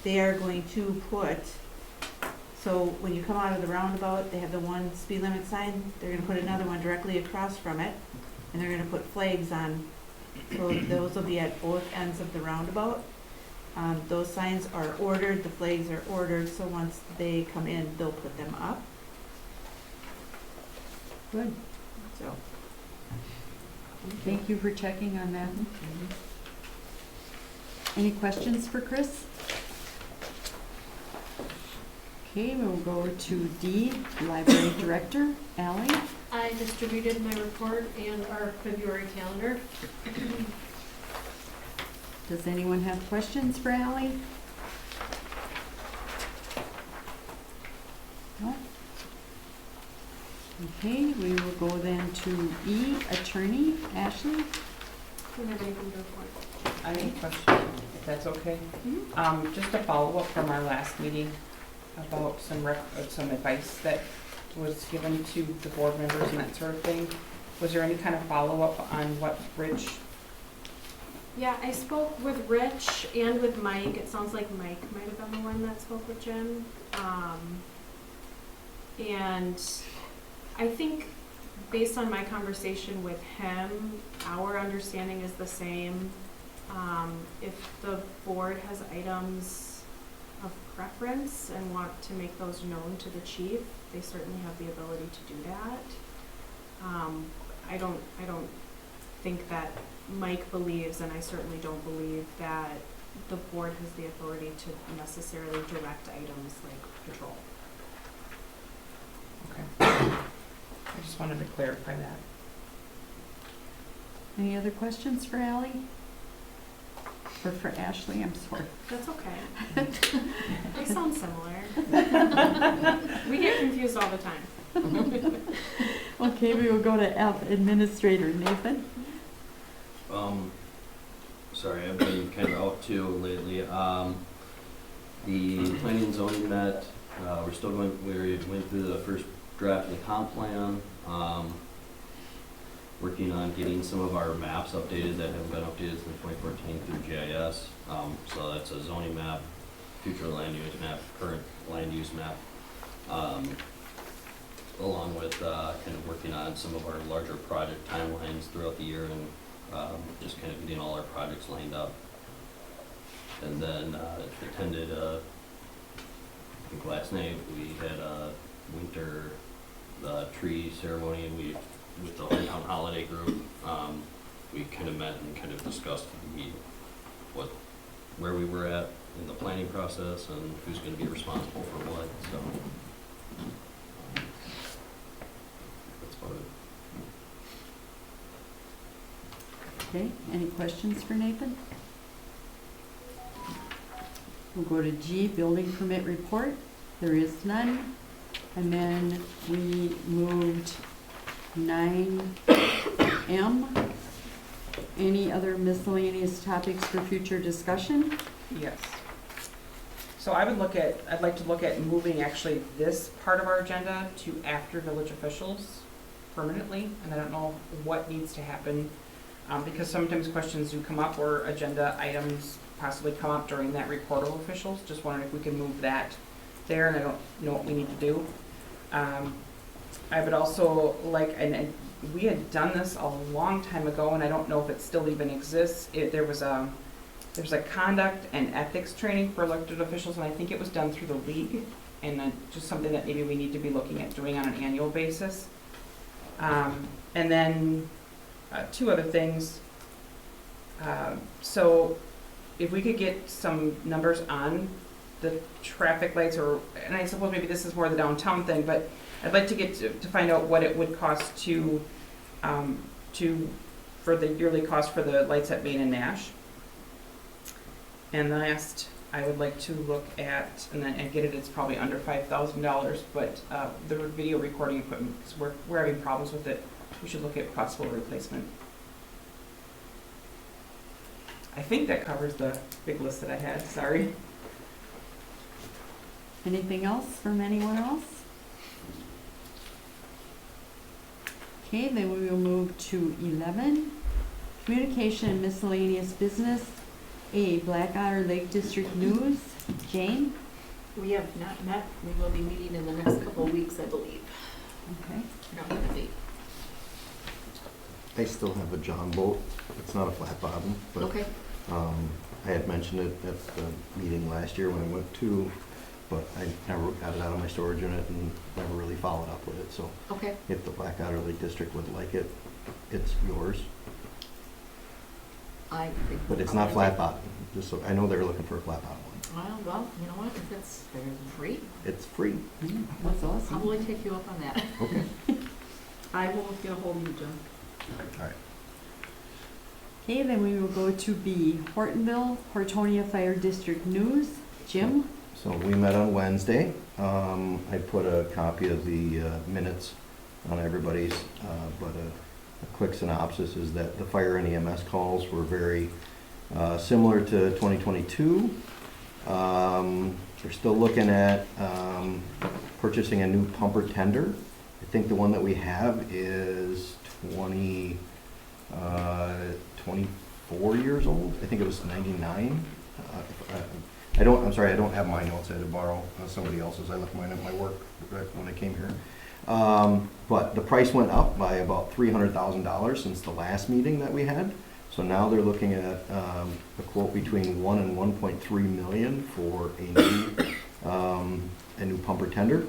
they are going to put, so when you come out of the roundabout, they have the one speed limit sign, they're gonna put another one directly across from it, and they're gonna put flags on, so those will be at both ends of the roundabout. Those signs are ordered, the flags are ordered, so once they come in, they'll put them up. Good. So, Thank you for checking on that. Any questions for Chris? Okay, we'll go to D, Library Director, Ally. I distributed my report and our February calendar. Does anyone have questions for Ally? No? Okay, we will go then to E, Attorney, Ashley. Do you have anything to report? I have a question, if that's okay. Just a follow-up from our last meeting about some advice that was given to the board members and that sort of thing. Was there any kind of follow-up on what Rich? Yeah, I spoke with Rich and with Mike. It sounds like Mike might have been the one that spoke with Jim. And I think based on my conversation with him, our understanding is the same. If the board has items of preference and want to make those known to the chief, they certainly have the ability to do that. I don't think that Mike believes, and I certainly don't believe, that the board has the authority to necessarily direct items like patrol. Okay. I just wanted to clarify that. Any other questions for Ally? Or for Ashley, I'm sorry. That's okay. They sound similar. We get confused all the time. Okay, we will go to F, Administrator Nathan. Sorry, I've been kind of out too lately. The planning and zoning met, we went through the first draft of the comp plan. Working on getting some of our maps updated that haven't been updated since 2014 through GIS. So that's a zoning map, future land use map, current land use map, along with kind of working on some of our larger project timelines throughout the year and just kind of getting all our projects lined up. And then attended, I think last night we had a winter tree ceremony with the hometown holiday group. We kind of met and kind of discussed where we were at in the planning process and who's going to be responsible for what. So that's about it. Okay, any questions for Nathan? We'll go to G, Building Permit Report. There is none. And then we moved 9M. Any other miscellaneous topics for future discussion? Yes. So I'd like to look at moving actually this part of our agenda to after village officials permanently, and I don't know what needs to happen, because sometimes questions do come up or agenda items possibly come up during that report of officials. Just wondering if we can move that there, and I don't know what we need to do. I would also like, and we had done this a long time ago, and I don't know if it still even exists. There was a conduct and ethics training for elected officials, and I think it was done through the league, and just something that maybe we need to be looking at doing on an annual basis. And then two other things. So if we could get some numbers on the traffic lights, and I suppose maybe this is more the downtown thing, but I'd like to get to find out what it would cost for the yearly cost for the lights at Main and Nash. And last, I would like to look at, and then, I get it, it's probably under $5,000, but, the video recording equipment, because we're having problems with it. We should look at possible replacement. I think that covers the big list that I had, sorry. Anything else from anyone else? Okay, then we will move to 11, communication and miscellaneous business. A, Blackwater Lake District News. Jane? We have not met. We will be meeting in the next couple of weeks, I believe. Okay. I don't have a date. I still have a John boat. It's not a flat bottom, but Okay. I had mentioned it at the meeting last year when I went to, but I never got it out of my storage unit and never really followed up with it. So Okay. if the Blackwater Lake District would like it, it's yours. I think. But it's not flat bottom. Just so I know they're looking for a flat bottom one. Well, you know what? If it's free, It's free. That's I'll awesome. probably take you up on that. Okay. I will get a hold of you, John. All right. Okay, then we will go to B, Hortonville, Hortonia Fire District News. Jim? So we met on Wednesday. I put a copy of the minutes on everybody's, but a quick synopsis is that the fire and EMS calls were very similar to 2022. They're still looking at purchasing a new pumper tender. I think the one that we have is 24 years old. I think it was 99. I'm sorry, I don't have my notes. I had to borrow somebody else's. I left mine at my work right when I came here. But the price went up by about $300,000 since the last meeting that we had. So now they're looking at a quote between 1 and 1.3 million for a new pumper tender,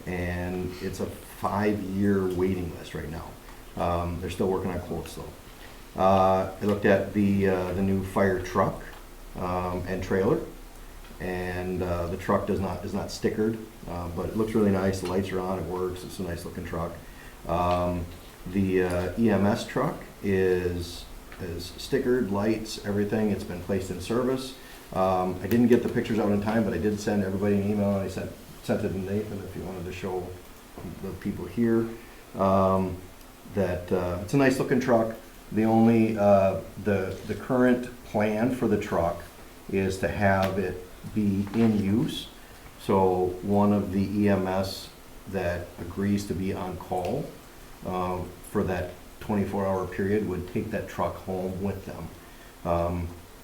and it's a 5-year waiting list right now. They're still working on quotes though. I looked at the new fire truck and trailer, and the truck is not stickered, but it looks really nice. The lights are on, it works. It's a nice looking truck. The EMS truck is stickered, lights, everything. It's been placed in service. I didn't get the pictures out in time, but I did send everybody an email, and I sent it to Nathan if you wanted to show the people here that it's a nice looking truck. The only the current plan for the truck is to have it be in use. So one of the EMS that agrees to be on call for that 24-hour period would take that truck home with them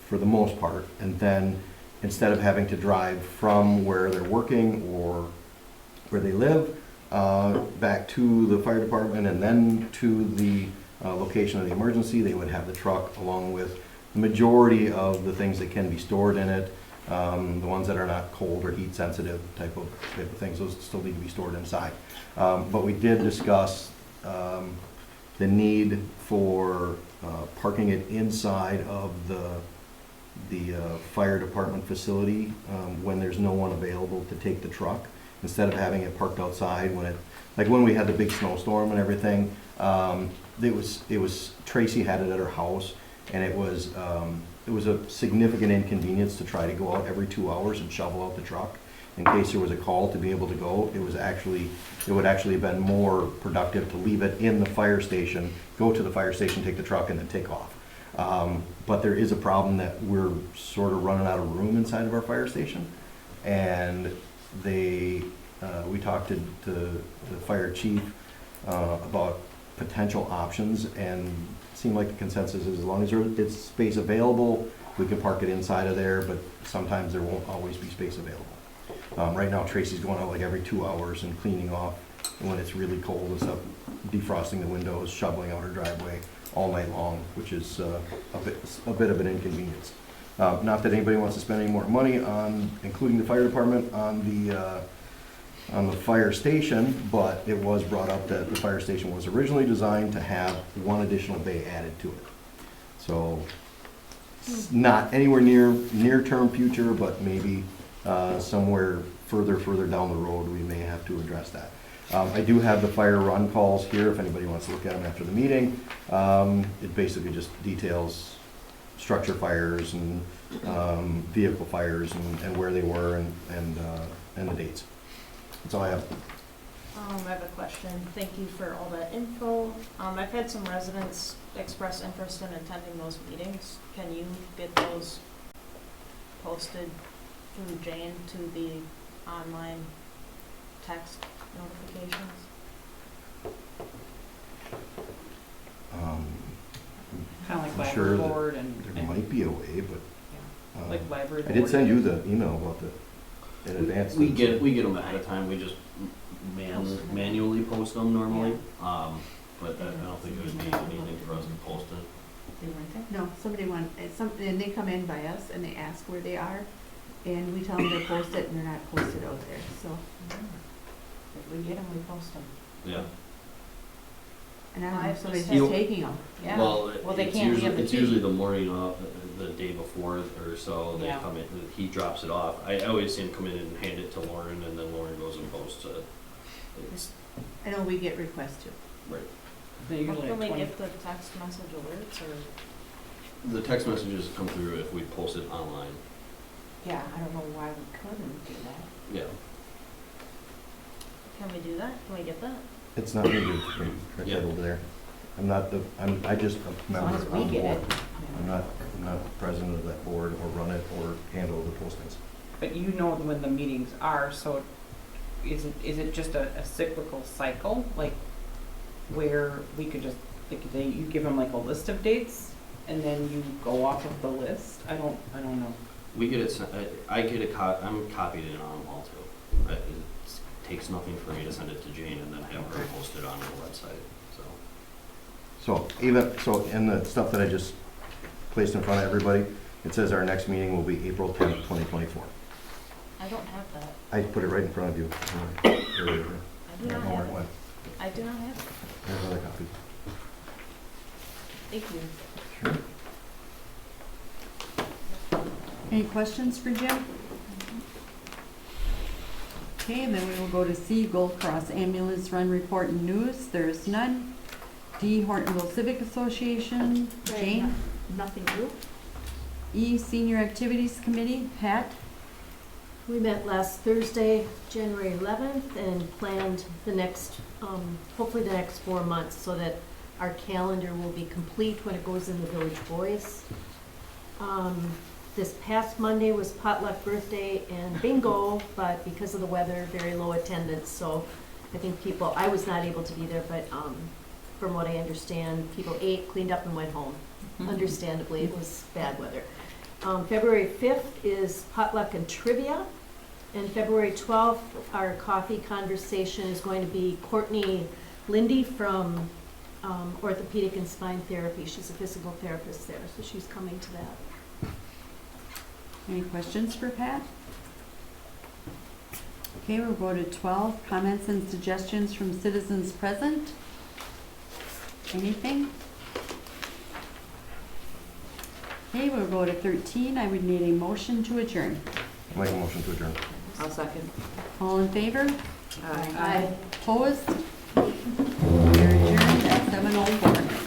for the most part. And then instead of having to drive from where they're working or where they live back to the fire department and then to the location of the emergency, they would have the truck along with the majority of the things that can be stored in it. The ones that are not cold or heat sensitive type of things, those still need to be stored inside. But we did discuss the need for parking it inside of the fire department facility when there's no one available to take the truck, instead of having it parked outside when we had the big snowstorm and everything. It was Tracy had it at her house, and it was a significant inconvenience to try to go out every 2 hours and shovel out the truck in case there was a call to be able to go. It would actually have been more productive to leave it in the fire station, go to the fire station, take the truck, and then take off. But there is a problem that we're sort of running out of room inside of our fire station, and we talked to the fire chief about potential options, and it seemed like the consensus is as long as there's space available, we can park it inside of there, but sometimes there won't always be space available. Right now, Tracy's going out like every 2 hours and cleaning off when it's really cold and stuff, defrosting the windows, shoveling out her driveway all night long, which is a bit of an inconvenience. Not that anybody wants to spend any more money on, including the fire department, on the fire station, but it was brought up that the fire station was originally designed to have one additional bay added to it. So it's not anywhere near-term future, but maybe somewhere further down the road, we may have to address that. I do have the fire run calls here if anybody wants to look at them after the meeting. It basically just details structure fires and vehicle fires and where they were and the dates. That's all I have. I have a question. Thank you for all that info. I've had some residents express interest in attending those meetings. Can you get those posted through Jane to the online text notifications? Kind of like I'm sure library that board and. there might be a way, but Like library I did board. send you the email about in advance. We get them ahead of time, we just manually post them normally. But I don't think it would be anything for us to post it. No, and they come in by us and they ask where they are, and we tell them they're posted and they're not posted out there, so. If we get them, we post them. Yeah. And I don't know if somebody's You- just taking them. Yeah. Well, they it's can't usually, have the it's key. usually the morning of, the day before or so, they Yeah. come in, he drops it off. I always see him come in and hand it to Lauren, and then Lauren goes and posts it. It's, I know we get requests too. right. They Well, usually can we have 20. get the text message alerts or? The text messages come through if we post it online. Yeah, I don't know why we couldn't do that. Yeah. Can we do that? Can we get that? It's not me to correct Yeah. that over there. I just a As member long of as the we get board. it. I'm not president of that board or run it or handle the postings. But you know when the meetings are, so is it just a cyclical cycle, like where we could just, like, you give them like a list of dates and then you go off of the list? I don't know. We get it, I get I'm copied in on them all too. It takes nothing for me to send it to Jane and then have her post it on the website, so. So in the stuff that I just placed in front of everybody, it says our next meeting will be April 10th, 2024. I don't have that. I put it right in front of you. I do I not don't know where have it it. went. I do not have it. There's another copy. Thank you. Sure. Any questions for Jim? Okay, and then we will go to C, Gold Cross Ambulance Run Report and News. There's none. D, Hortonville Civic Association. Jane? Nothing new. E, Senior Activities Committee. Pat? We met last Thursday, January 11th, and planned the next, hopefully the next 4 months, so that our calendar will be complete when it goes in the Village Voice. This past Monday was potluck birthday and bingo, but because of the weather, very low attendance, so I think I was not able to be there, but from what I understand, people ate, cleaned up, and went home. Understandably, it was bad weather. February 5th is potluck and trivia. And February 12th, our coffee conversation is going to be Courtney Lindy from Orthopedic and Spine Therapy. She's a physical therapist there, so she's coming to that. Any questions for Pat? Okay, we'll go to 12, comments and suggestions from citizens present. Anything? Okay, we'll go to 13. I would need a motion to adjourn. I'll make a motion to adjourn. I'll second. All in favor? Aye. Opposed? We are adjourned at 7:04.